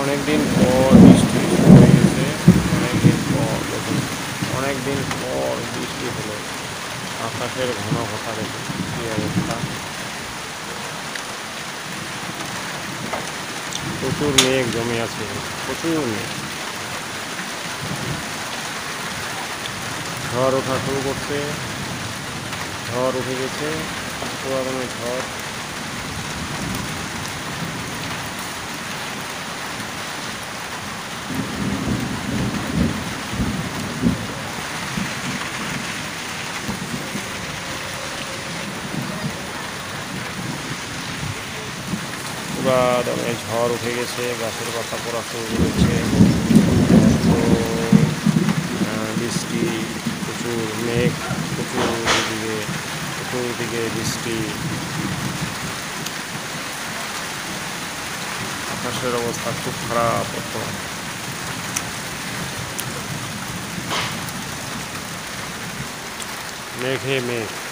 অনেক দিন পর বৃষ্টি শুরু হয়ে গেছে। অনেক দিন পর দেখুন, অনেক দিন পর বৃষ্টি হলো। আকাশের ঘনঘটা দেখুন কী অবস্থা। প্রচুর মেঘ জমে আছে, প্রচুর মেঘ। ঝড় ওঠা শুরু করছে, ঝড় উঠে গেছে, পুরাদমে ঝড়। পুরাদমে ঝড় উঠে গেছে, গাছের পাতা পড়া শুরু করেছে। এত বৃষ্টি, প্রচুর মেঘ, চতুর্দিকে বৃষ্টি। আকাশের অবস্থা খুব খারাপ বর্তমান। মেঘে মেঘ।